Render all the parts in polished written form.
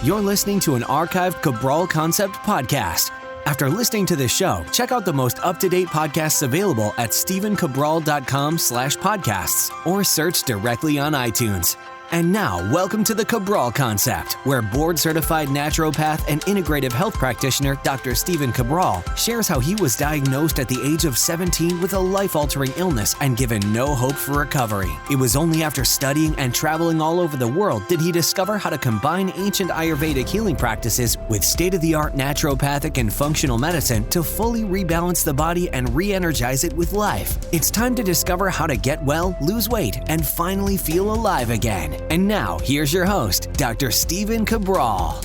You're listening to an archived Cabral Concept podcast. After listening to this show, check out the most up-to-date podcasts available at stephencabral.com/podcasts or search directly on iTunes. And now, welcome to the Cabral Concept, where board-certified naturopath and integrative health practitioner Dr. Stephen Cabral shares how he was diagnosed at the age of 17 with a life-altering illness and given no hope for recovery. It was only after studying and traveling all over the world did he discover how to combine ancient Ayurvedic healing practices with state-of-the-art naturopathic and functional medicine to fully rebalance the body and re-energize it with life. It's time to discover how to get well, lose weight, and finally feel alive again. And now, here's your host, Dr. Stephen Cabral.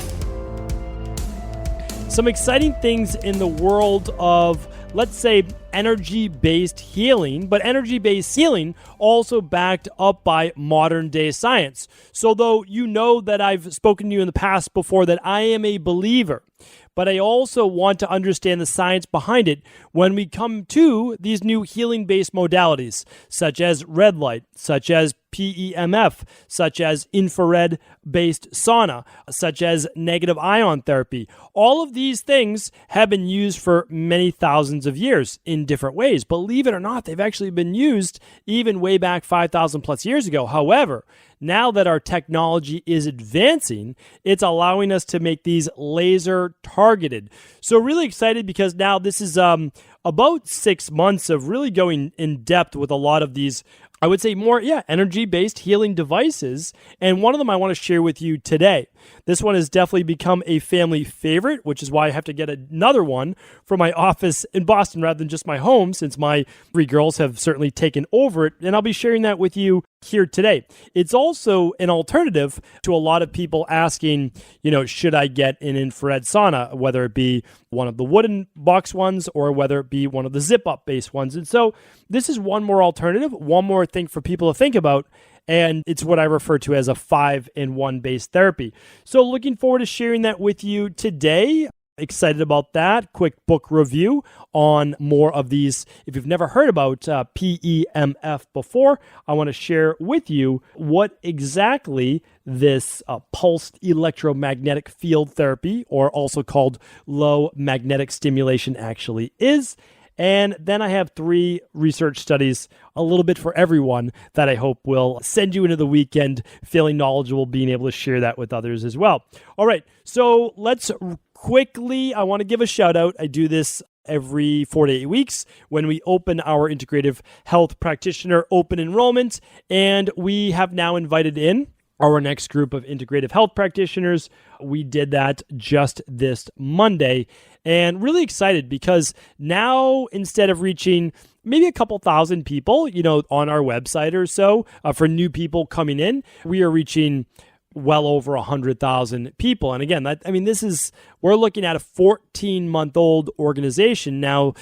Some exciting things in the world of, let's say, energy-based healing, but energy-based healing also backed up by modern-day science. So though you know that I've spoken to you in the past before that I am a believer, but I also want to understand the science behind it when we come to these new healing-based modalities, such as red light, such as PEMF, such as infrared-based sauna, such as negative ion therapy. All of these things have been used for many thousands of years in different ways. Believe it or not, they've actually been used even way back 5,000 plus years ago. However, now that our technology is advancing, it's allowing us to make these laser targeted. So really excited because now this is about 6 months of really going in depth with a lot of these, I would say more, energy-based healing devices. And one of them I want to share with you today. This one has definitely become a family favorite, which is why I have to get another one from my office in Boston rather than just my home, since my 3 girls have certainly taken over it. And I'll be sharing that with you here today. It's also an alternative to a lot of people asking, should I get an infrared sauna, whether it be one of the wooden box ones or whether it be one of the zip-up based ones. And so this is one more alternative, one more thing for people to think about. And it's what I refer to as a 5-in-1 based therapy. So looking forward to sharing that with you today. Excited about that. Quick book review on more of these. If you've never heard about PEMF before, I want to share with you what exactly this pulsed electromagnetic field therapy, or also called low magnetic stimulation, actually is. And then I have 3 research studies, a little bit for everyone, that I hope will send you into the weekend feeling knowledgeable, being able to share that with others as well. All right, so let's quickly, I want to give a shout out. I do this every 4 to 8 weeks when we open our integrative health practitioner open enrollment. And we have now invited in our next group of integrative health practitioners. We did that just this Monday, and really excited because now, instead of reaching maybe a couple thousand people, on our website or so, for new people coming in, we are reaching well over 100,000 people. And again, we're looking at a 14-month-old organization now,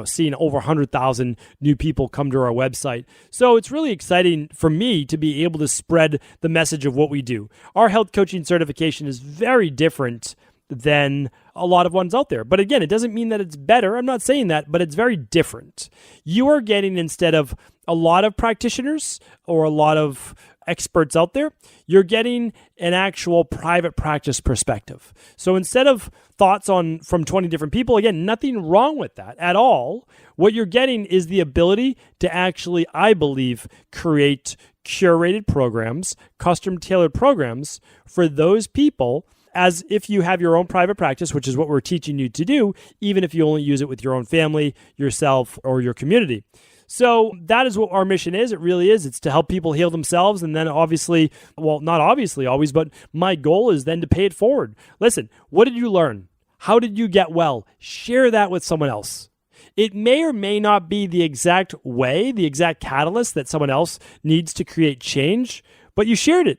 seeing over 100,000 new people come to our website. So it's really exciting for me to be able to spread the message of what we do. Our health coaching certification is very different than a lot of ones out there. But again, it doesn't mean that it's better. I'm not saying that, but it's very different. You are getting, instead of a lot of practitioners or a lot of experts out there, you're getting an actual private practice perspective. So instead of thoughts from 20 different people, again, nothing wrong with that at all. What you're getting is the ability to actually, I believe, create curated programs, custom tailored programs for those people, as if you have your own private practice, which is what we're teaching you to do, even if you only use it with your own family, yourself, or your community. So that is what our mission is. It really is. It's to help people heal themselves. And then obviously, well, not obviously always, but my goal is then to pay it forward. Listen, what did you learn? How did you get well? Share that with someone else. It may or may not be the exact way, the exact catalyst that someone else needs to create change, but you shared it.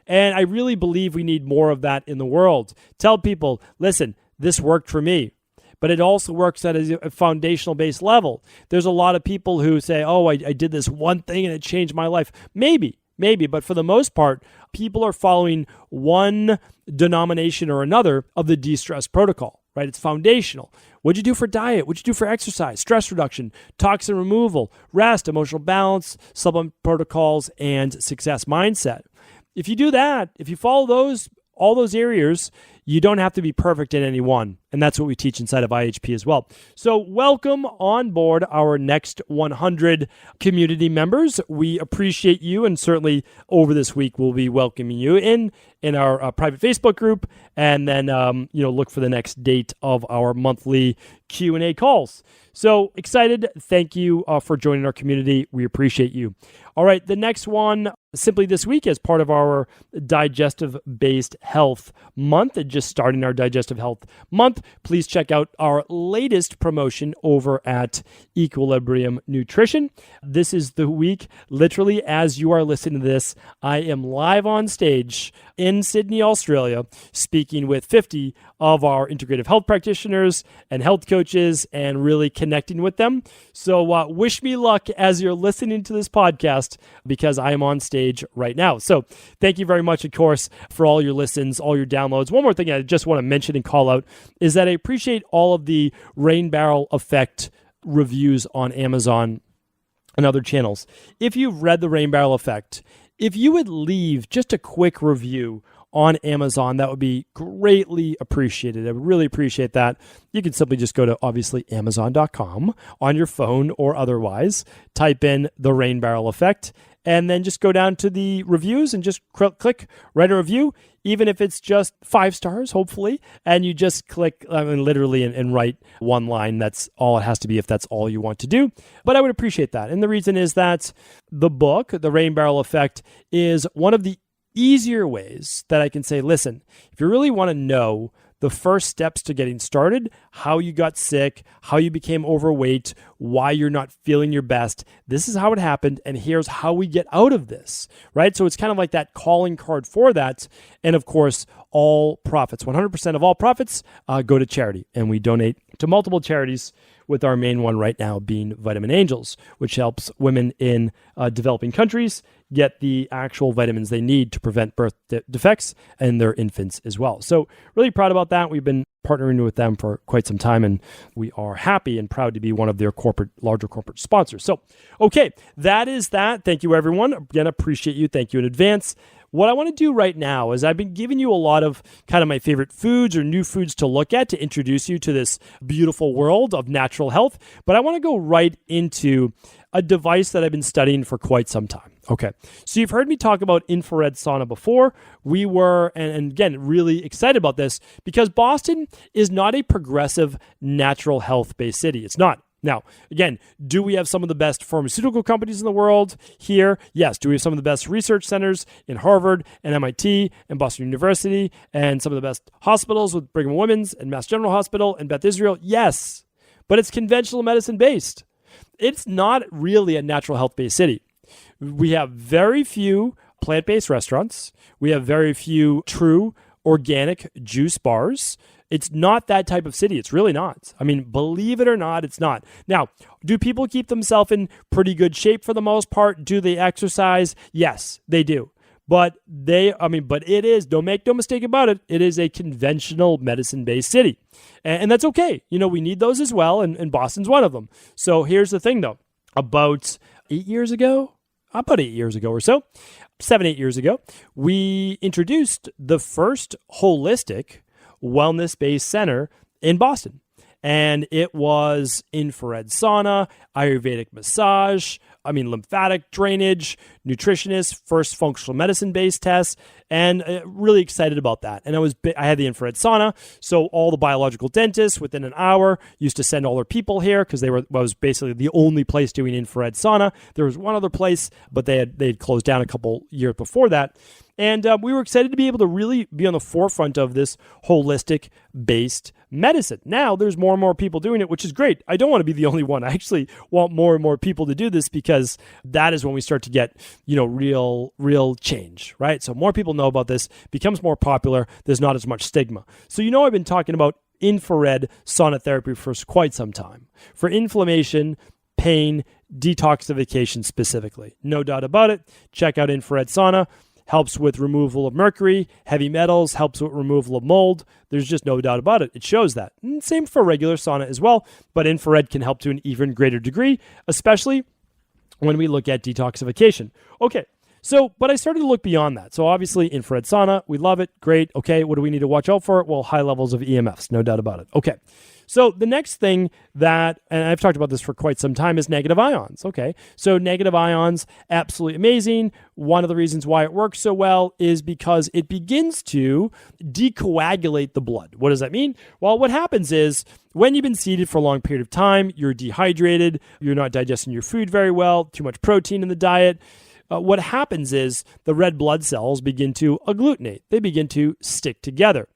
And I really believe we need more of that in the world. Tell people, listen, this worked for me. But it also works at a foundational based level. There's a lot of people who say, I did this one thing and it changed my life. Maybe. But for the most part, people are following one denomination or another of the de-stress protocol, right? It's foundational. What'd you do for diet? What'd you do for exercise, stress reduction, toxin removal, rest, emotional balance, supplement protocols, and success mindset? If you do that, if you follow those all those areas, you don't have to be perfect in any one. And that's what we teach inside of IHP as well. So welcome on board our next 100 community members. We appreciate you, and certainly over this week we'll be welcoming you in our private Facebook group, and then look for the next date of our monthly Q&A calls. So excited. Thank you for joining our community. We appreciate you. All right, the next one, simply this week, as part of our digestive-based health month, and just starting our digestive health month, please check out our latest promotion over at Equilibrium Nutrition. This is the week, literally, as you are listening to this, I am live on stage in Sydney, Australia, speaking with 50 of our integrative health practitioners and health coaches and really connecting with them. So wish me luck as you're listening to this podcast, because I am on stage right now. So thank you very much, of course, for all your listens, all your downloads. One more thing I just want to mention and call out is that I appreciate all of the Rain Barrel Effect reviews on Amazon and other channels. If you've read the Rain Barrel Effect, if you would leave just a quick review on Amazon, that would be greatly appreciated. I would really appreciate that. You can simply just go to, obviously, Amazon.com on your phone or otherwise, type in the Rain Barrel Effect, and then just go down to the reviews and just click write a review, even if it's just 5 stars, hopefully, and you just click literally and write one line. That's all it has to be if that's all you want to do. But I would appreciate that. And the reason is that the book, The Rain Barrel Effect, is one of the easier ways that I can say, listen, if you really want to know the first steps to getting started, how you got sick, how you became overweight, why you're not feeling your best, this is how it happened, and here's how we get out of this, right? So it's kind of like that calling card for that. And of course, all profits, 100% of all profits go to charity, and we donate to multiple charities, with our main one right now being Vitamin Angels, which helps women in developing countries get the actual vitamins they need to prevent birth defects and their infants as well. So really proud about that. We've been partnering with them for quite some time, and we are happy and proud to be one of their larger corporate sponsors. So, okay, that is that. Thank you, everyone. Again, appreciate you. Thank you in advance. What I want to do right now is I've been giving you a lot of kind of my favorite foods or new foods to look at to introduce you to this beautiful world of natural health. But I want to go right into a device that I've been studying for quite some time. Okay, so you've heard me talk about infrared sauna before. We were, and again, really excited about this because Boston is not a progressive natural health-based city. It's not. Now, again, do we have some of the best pharmaceutical companies in the world here? Yes. Do we have some of the best research centers in Harvard and MIT and Boston University and some of the best hospitals with Brigham and Women's and Mass General Hospital and Beth Israel? Yes. But it's conventional medicine based. It's not really a natural health based city. We have very few plant-based restaurants. We have very few true organic juice bars. It's not that type of city. It's really not. I mean, believe it or not, it's not. Now, do people keep themselves in pretty good shape for the most part? Do they exercise? Yes, they do. But it is, don't make no mistake about it, it is a conventional medicine-based city. And that's okay. We need those as well, and Boston's one of them. So here's the thing, though. About 8 years ago or so, 7-8 years ago, we introduced the first holistic wellness-based center in Boston. And it was infrared sauna, Ayurvedic massage, lymphatic drainage, nutritionist, first functional medicine-based test, and really excited about that. And I had the infrared sauna, so all the biological dentists within an hour used to send all their people here because was basically the only place doing infrared sauna. There was one other place, but they had closed down a couple years before that. And we were excited to be able to really be on the forefront of this holistic-based medicine. Now, there's more and more people doing it, which is great. I don't want to be the only one. I actually want more and more people to do this because that is when we start to get, real change, right? So more people know about this, becomes more popular. There's not as much stigma. So I've been talking about infrared sauna therapy for quite some time. For inflammation, pain, detoxification specifically. No doubt about it. Check out infrared sauna. Helps with removal of mercury, heavy metals, helps with removal of mold. There's just no doubt about it. It shows that. And same for regular sauna as well, but infrared can help to an even greater degree, especially when we look at detoxification. Okay, So, but I started to look beyond that. So obviously infrared sauna, we love it. Great. Okay. What do we need to watch out for? Well, high levels of EMFs, no doubt about it. Okay. So the next thing that, and I've talked about this for quite some time, is negative ions. Okay. So negative ions, absolutely amazing. One of the reasons why it works so well is because it begins to decoagulate the blood. What does that mean? Well, what happens is when you've been seated for a long period of time, you're dehydrated, you're not digesting your food very well, too much protein in the diet. What happens is the red blood cells begin to agglutinate. They begin to stick together.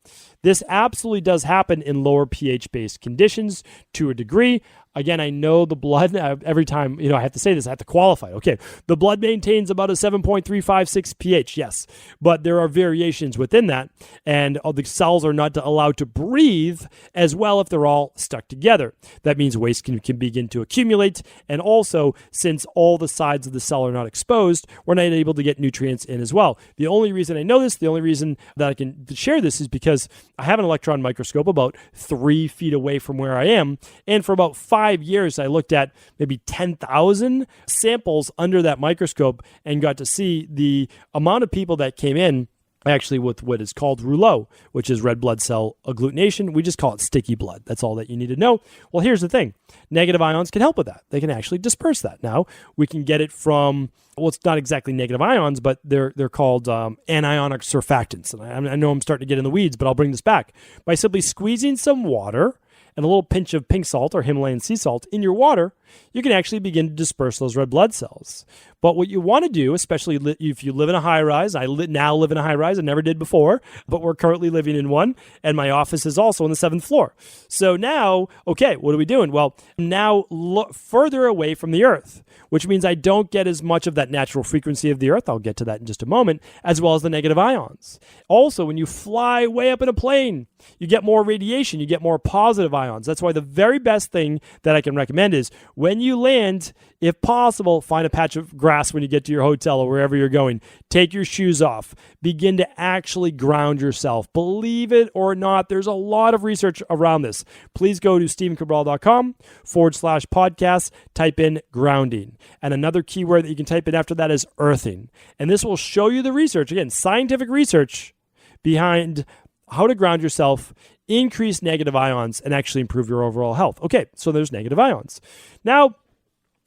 This absolutely does happen in lower pH-based conditions to a degree. Again, I know the blood, every time, I have to say this, I have to qualify. Okay, the blood maintains about a 7.356 pH, yes, but there are variations within that, and the cells are not allowed to breathe as well if they're all stuck together. That means waste can begin to accumulate, and also, since all the sides of the cell are not exposed, we're not able to get nutrients in as well. The only reason I know this, the only reason that I can share this is because I have an electron microscope about 3 feet away from where I am, and for about 5 years, I looked at maybe 10,000 samples under that microscope and got to see the amount of people that came in actually with what is called rouleau, which is red blood cell agglutination. We just call it sticky blood. That's all that you need to know. Well, here's the thing. Negative ions can help with that. They can actually disperse that. Now, we can get it from, well, it's not exactly negative ions, but they're called anionic surfactants. And I know I'm starting to get in the weeds, but I'll bring this back. By simply squeezing some water and a little pinch of pink salt or Himalayan sea salt in your water, you can actually begin to disperse those red blood cells. But what you want to do, especially if you live in a high rise, I now live in a high rise, I never did before, but we're currently living in one, and my office is also on the 7th floor. So now, okay, what are we doing? Well, now look further away from the earth, which means I don't get as much of that natural frequency of the earth, I'll get to that in just a moment, as well as the negative ions. Also, when you fly way up in a plane, you get more radiation, you get more positive ions. That's why the very best thing that I can recommend is when you land, if possible, find a patch of grass when you get to your hotel or wherever you're going. Take your shoes off. Begin to actually ground yourself. Believe it or not, there's a lot of research around this. Please go to stevencabral.com/podcast, type in grounding. And another keyword that you can type in after that is earthing. And this will show you the research, again, scientific research behind how to ground yourself, increase negative ions, and actually improve your overall health. Okay, so there's negative ions. Now,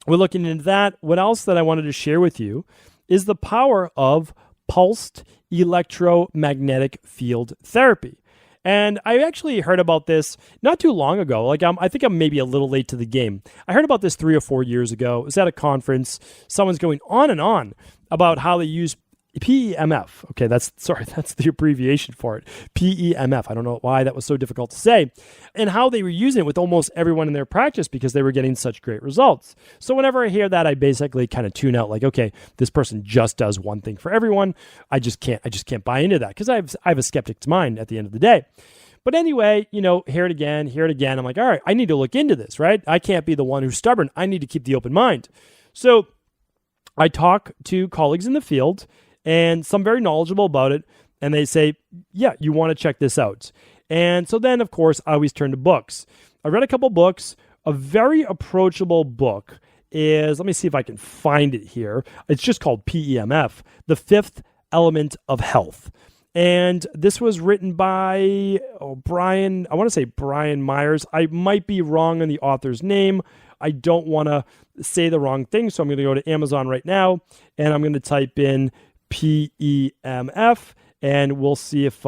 we're looking into that. What else that I wanted to share with you is the power of pulsed electromagnetic field therapy. And I actually heard about this not too long ago. I think I'm maybe a little late to the game. I heard about this 3 or 4 years ago. It was at a conference. Someone's going on and on about how they use PEMF. Okay, that's the abbreviation for it. PEMF. I don't know why that was so difficult to say. And how they were using it with almost everyone in their practice because they were getting such great results. So whenever I hear that, I basically kind of tune out, like, okay, this person just does one thing for everyone. I just can't buy into that because I have a skeptic's mind at the end of the day. But anyway, hear it again. I'm like, all right, I need to look into this, right? I can't be the one who's stubborn. I need to keep the open mind. So I talk to colleagues in the field and some very knowledgeable about it, and they say, yeah, you want to check this out. And so then, of course, I always turn to books. I read a couple books. A very approachable book is, let me see if I can find it here. It's just called PEMF, The Fifth Element of Health. And this was written by Brian Myers. I might be wrong on the author's name. I don't want to say the wrong thing, so I'm going to go to Amazon right now, and I'm going to type in PEMF, and we'll see if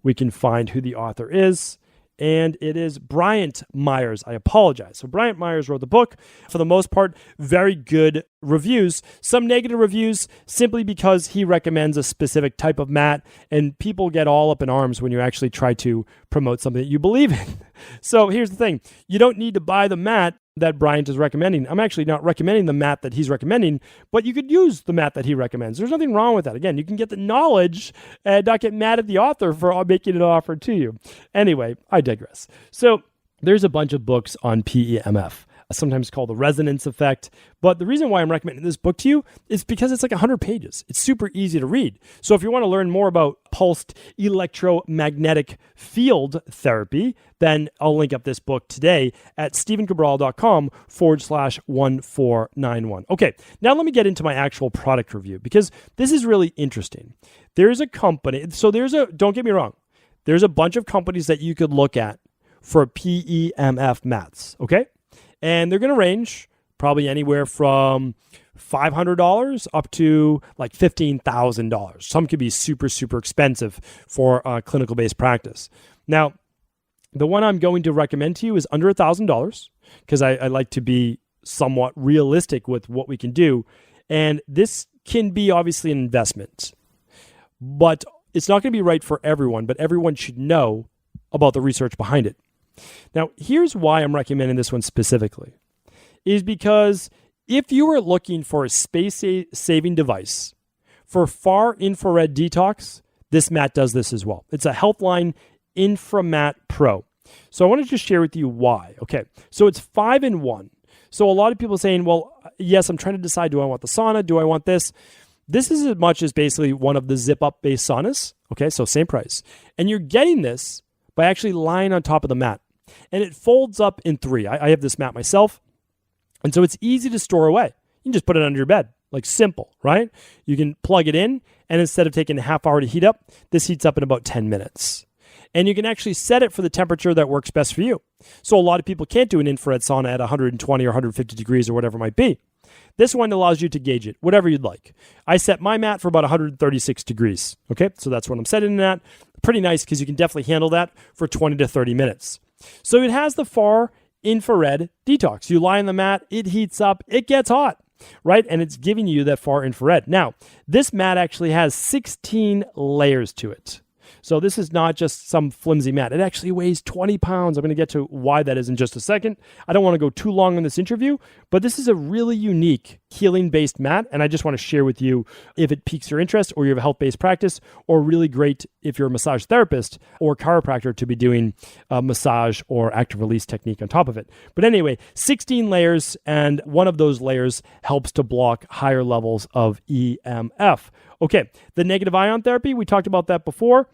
we can find who the author is. And it is Bryant Myers. I apologize. So Bryant Myers wrote the book. For the most part, very good reviews. Some negative reviews simply because he recommends a specific type of mat, and people get all up in arms when you actually try to promote something that you believe in. So here's the thing. You don't need to buy the mat that Bryant is recommending. I'm actually not recommending the mat that he's recommending, but you could use the mat that he recommends. There's nothing wrong with that. Again, you can get the knowledge and not get mad at the author for making an offer to you. Anyway, I digress. So there's a bunch of books on PEMF, sometimes called the resonance effect. But the reason why I'm recommending this book to you is because it's like 100 pages. It's super easy to read. So if you want to learn more about pulsed electromagnetic field therapy, then I'll link up this book today at stephencabral.com/1491. Okay, now let me get into my actual product review because this is really interesting. There's a company, don't get me wrong, there's a bunch of companies that you could look at for PEMF mats, okay? And they're going to range probably anywhere from $500 up to like $15,000. Some could be super, super expensive for clinical-based practice. Now, the one I'm going to recommend to you is under $1,000 because I like to be somewhat realistic with what we can do. And this can be obviously an investment, but it's not going to be right for everyone, but everyone should know about the research behind it. Now, here's why I'm recommending this one specifically, is because if you are looking for a space-saving device for far infrared detox, this mat does this as well. It's a Healthline InfraMat Pro. So I want to just share with you why. Okay, so it's 5-in-1. So a lot of people are saying, well, yes, I'm trying to decide, do I want the sauna? Do I want this? This is as much as basically one of the zip-up based saunas. Okay, so same price. And you're getting this by actually lying on top of the mat. And it folds up in 3. I have this mat myself. And so it's easy to store away. You can just put it under your bed. Like simple, right? You can plug it in, and instead of taking a half hour to heat up, this heats up in about 10 minutes. And you can actually set it for the temperature that works best for you. So a lot of people can't do an infrared sauna at 120 or 150 degrees or whatever it might be. This one allows you to gauge it, whatever you'd like. I set my mat for about 136 degrees. Okay, so that's what I'm setting it at. Pretty nice because you can definitely handle that for 20 to 30 minutes. So it has the far infrared detox. You lie on the mat, it heats up, it gets hot, right? And it's giving you that far infrared. Now, this mat actually has 16 layers to it. So this is not just some flimsy mat. It actually weighs 20 pounds. I'm going to get to why that is in just a second. I don't want to go too long on this interview, but this is a really unique healing-based mat, and I just want to share with you if it piques your interest or you have a health-based practice, or really great if you're a massage therapist or chiropractor to be doing a massage or active release technique on top of it. But anyway, 16 layers, and one of those layers helps to block higher levels of EMF. Okay, the negative ion therapy, we talked about that before.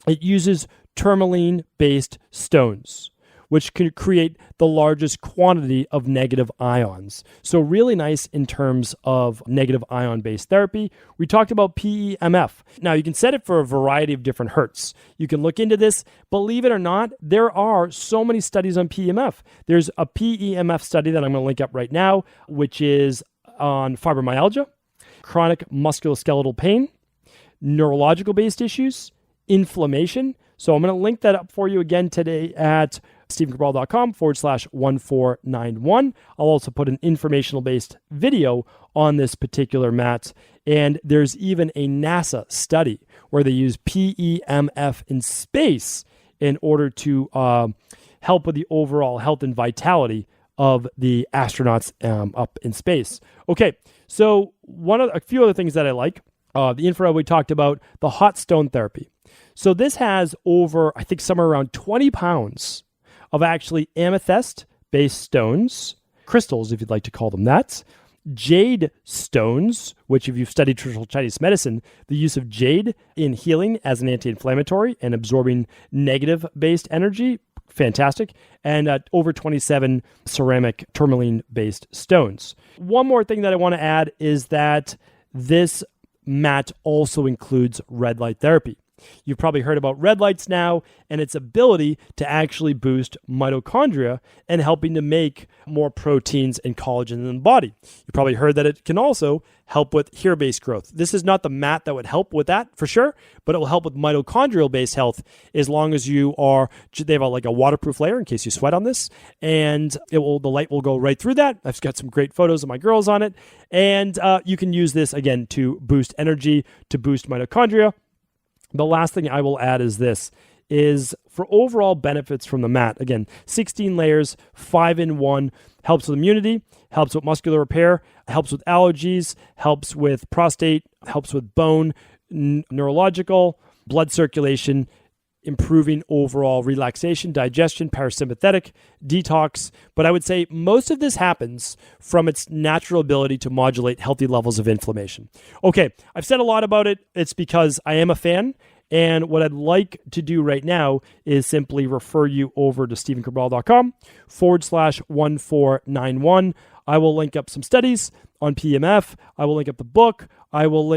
It uses tourmaline-based stones, which can create the largest quantity of negative ions. So really nice in terms of negative ion-based therapy. We talked about PEMF. Now, you can set it for a variety of different hertz. You can look into this. Believe it or not, there are so many studies on PEMF. There's a PEMF study that I'm going to link up right now, which is on fibromyalgia, chronic musculoskeletal pain, neurological-based issues, inflammation. So I'm going to link that up for you again today at stephencabral.com/1491. I'll also put an informational-based video on this particular mat. And there's even a NASA study where they use PEMF in space in order to help with the overall health and vitality of the astronauts up in space. Okay, so a few other things that I like. The infrared we talked about, the hot stone therapy. So this has over, I think, somewhere around 20 pounds of actually amethyst-based stones, crystals, if you'd like to call them that, jade stones, which if you've studied traditional Chinese medicine, the use of jade in healing as an anti-inflammatory and absorbing negative-based energy, fantastic, and over 27 ceramic tourmaline-based stones. One more thing that I want to add is that this mat also includes red light therapy. You've probably heard about red lights now and its ability to actually boost mitochondria and helping to make more proteins and collagen in the body. You probably heard that it can also help with hair-based growth. This is not the mat that would help with that for sure, but it will help with mitochondrial-based health as long as they have like a waterproof layer in case you sweat on this, and the light will go right through that. I've got some great photos of my girls on it, and you can use this again to boost energy, to boost mitochondria. The last thing I will add is for overall benefits from the mat. Again, 16 layers, 5-in-1, helps with immunity, helps with muscular repair, helps with allergies, helps with prostate, helps with bone, neurological, blood circulation, improving overall relaxation, digestion, parasympathetic, detox. But I would say most of this happens from its natural ability to modulate healthy levels of inflammation. Okay, I've said a lot about it. It's because I am a fan, And what I'd like to do right now is simply refer you over to stephencabral.com/1491. I will link up some studies on PEMF. I will link up the book,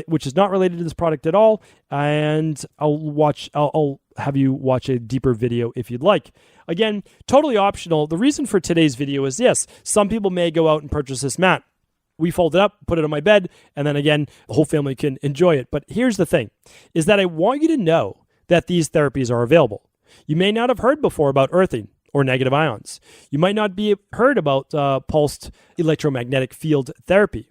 which is not related to this product at all, and I'll have you watch a deeper video if you'd like. Again, totally optional. The reason for today's video is, yes, some people may go out and purchase this mat. We fold it up, put it on my bed, and then again, the whole family can enjoy it. But here's the thing, is that I want you to know that these therapies are available. You may not have heard before about earthing or negative ions. You might not be heard about pulsed electromagnetic field therapy.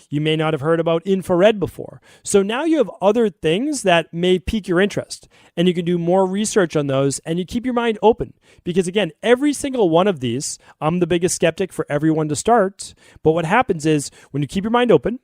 You may not have heard about infrared before. So now you have other things that may pique your interest, and you can do more research on those, and you keep your mind open. Because again, every single one of these, I'm the biggest skeptic for everyone to start. But what happens is when you keep your mind open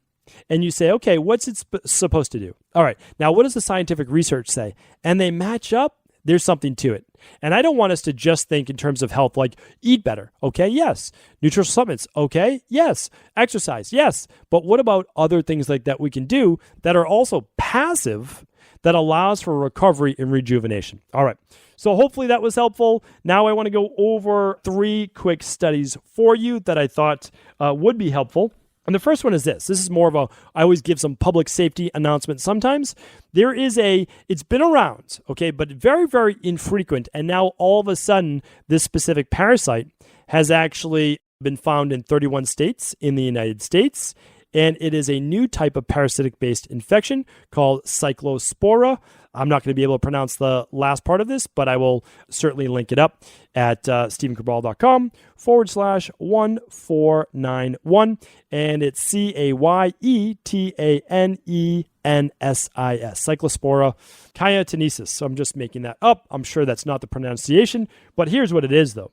and you say, okay, what's it supposed to do? All right, now what does the scientific research say? And they match up. There's something to it. And I don't want us to just think in terms of health, like eat better. Okay, yes. Nutritional supplements. Okay, yes. Exercise. Yes. But what about other things like that we can do that are also passive that allows for recovery and rejuvenation? All right. So hopefully that was helpful. Now I want to go over 3 quick studies for you that I thought would be helpful. And the first one is this. This is more of I always give some public safety announcement sometimes. It's been around, okay, but very, very infrequent. And now all of a sudden, this specific parasite has actually been found in 31 states in the United States. And it is a new type of parasitic-based infection called Cyclospora. I'm not going to be able to pronounce the last part of this, but I will certainly link it up at stephencabral.com/1491. And it's Cayetanensis, Cyclospora cayetanensis. So I'm just making that up. I'm sure that's not the pronunciation, but here's what it is, though.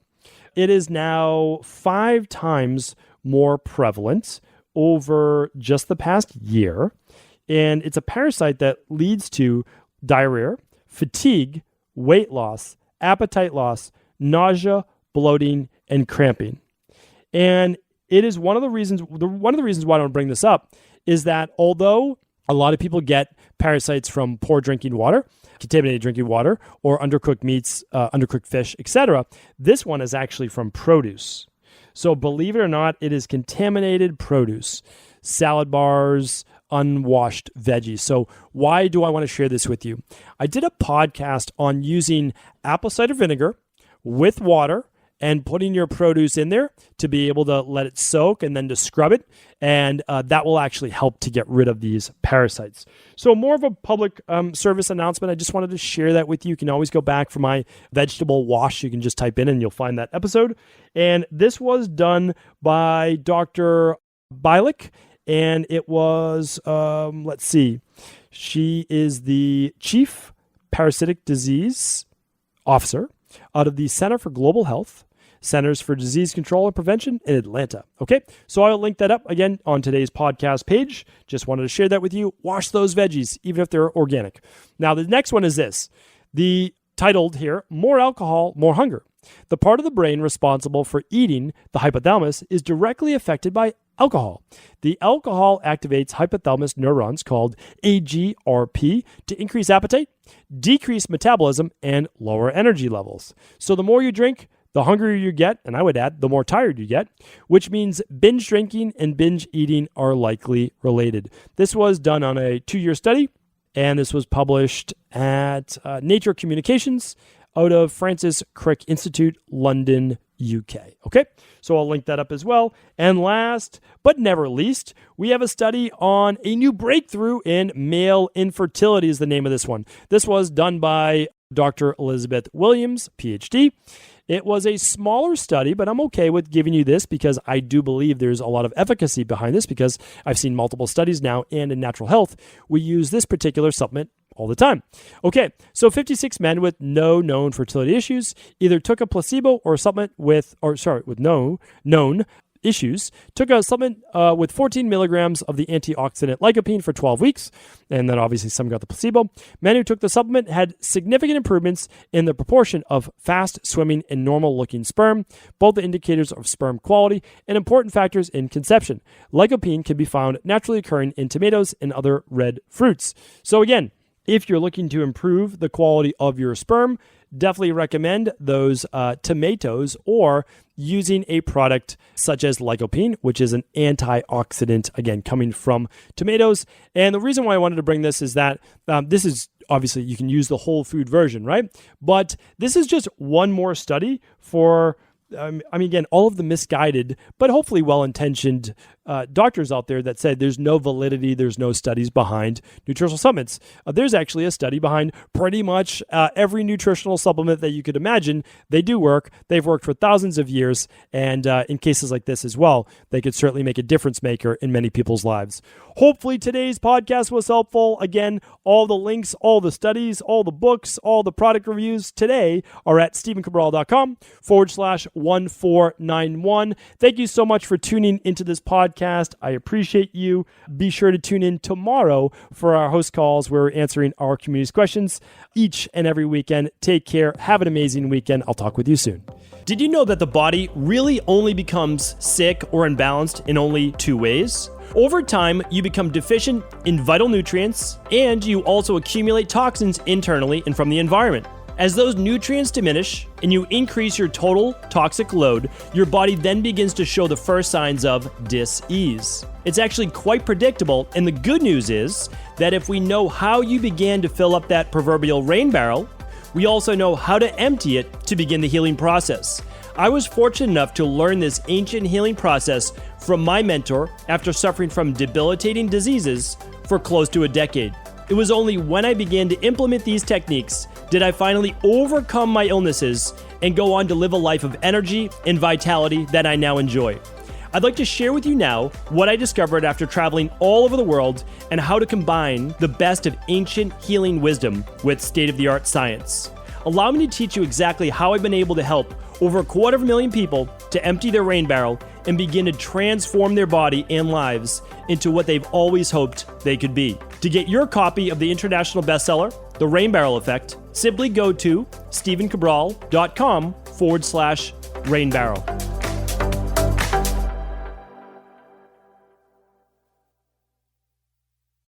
It is now 5 times more prevalent over just the past year. And it's a parasite that leads to diarrhea, fatigue, weight loss, appetite loss, nausea, bloating, and cramping. And it is one of the reasons why I want to bring this up is that although a lot of people get parasites from poor drinking water, contaminated drinking water, or undercooked meats, undercooked fish, etc., this one is actually from produce. So believe it or not, it is contaminated produce, salad bars, unwashed veggies. So why do I want to share this with you? I did a podcast on using apple cider vinegar with water and putting your produce in there to be able to let it soak and then to scrub it. And that will actually help to get rid of these parasites. So more of a public service announcement. I just wanted to share that with you. You can always go back for my vegetable wash. You can just type in and you'll find that episode. And this was done by Dr. Bialik. And it was, she is the Chief Parasitic Disease Officer out of the Center for Global Health, Centers for Disease Control and Prevention in Atlanta. Okay, so I'll link that up again on today's podcast page. Just wanted to share that with you. Wash those veggies, even if they're organic. Now, the next one is this. The titled here, More Alcohol, More Hunger. The part of the brain responsible for eating, the hypothalamus, is directly affected by alcohol. The alcohol activates hypothalamus neurons called AGRP to increase appetite, decrease metabolism, and lower energy levels. So the more you drink, the hungrier you get, and I would add, the more tired you get, which means binge drinking and binge eating are likely related. This was done on a 2-year study, and this was published at Nature Communications out of Francis Crick Institute, London, UK. Okay, so I'll link that up as well. And last but never least, we have a study on a new breakthrough in male infertility is the name of this one. This was done by Dr. Elizabeth Williams, PhD. It was a smaller study, but I'm okay with giving you this because I do believe there's a lot of efficacy behind this because I've seen multiple studies now, and in natural health, we use this particular supplement all the time. Okay, so 56 men with no known fertility issues either took a placebo or a supplement with no known issues, took a supplement with 14 milligrams of the antioxidant lycopene for 12 weeks, and then obviously some got the placebo. Men who took the supplement had significant improvements in the proportion of fast-swimming and normal-looking sperm, both the indicators of sperm quality and important factors in conception. Lycopene can be found naturally occurring in tomatoes and other red fruits. So again, if you're looking to improve the quality of your sperm, definitely recommend those tomatoes or using a product such as lycopene, which is an antioxidant, again, coming from tomatoes. And the reason why I wanted to bring this is that this is obviously you can use the whole food version, right? But this is just one more study for again, all of the misguided, but hopefully well-intentioned doctors out there that said there's no validity, there's no studies behind nutritional supplements. There's actually a study behind pretty much every nutritional supplement that you could imagine. They do work. They've worked for thousands of years. And in cases like this as well, they could certainly make a difference maker in many people's lives. Hopefully today's podcast was helpful. Again, all the links, all the studies, all the books, all the product reviews today are at stephencabral.com/1491. Thank you so much for tuning into this podcast. I appreciate you. Be sure to tune in tomorrow for our host calls where we're answering our community's questions each and every weekend. Take care. Have an amazing weekend. I'll talk with you soon. Did you know that the body really only becomes sick or imbalanced in only 2 ways? Over time, you become deficient in vital nutrients, and you also accumulate toxins internally and from the environment. As those nutrients diminish and you increase your total toxic load, your body then begins to show the first signs of dis-ease. It's actually quite predictable, and the good news is that if we know how you began to fill up that proverbial rain barrel, we also know how to empty it to begin the healing process. I was fortunate enough to learn this ancient healing process from my mentor after suffering from debilitating diseases for close to a decade. It was only when I began to implement these techniques did I finally overcome my illnesses and go on to live a life of energy and vitality that I now enjoy. I'd like to share with you now what I discovered after traveling all over the world and how to combine the best of ancient healing wisdom with state-of-the-art science. Allow me to teach you exactly how I've been able to help over 250,000 people to empty their rain barrel and begin to transform their body and lives into what they've always hoped they could be. To get your copy of the international bestseller, The Rain Barrel Effect, simply go to stephencabral.com/rainbarrel.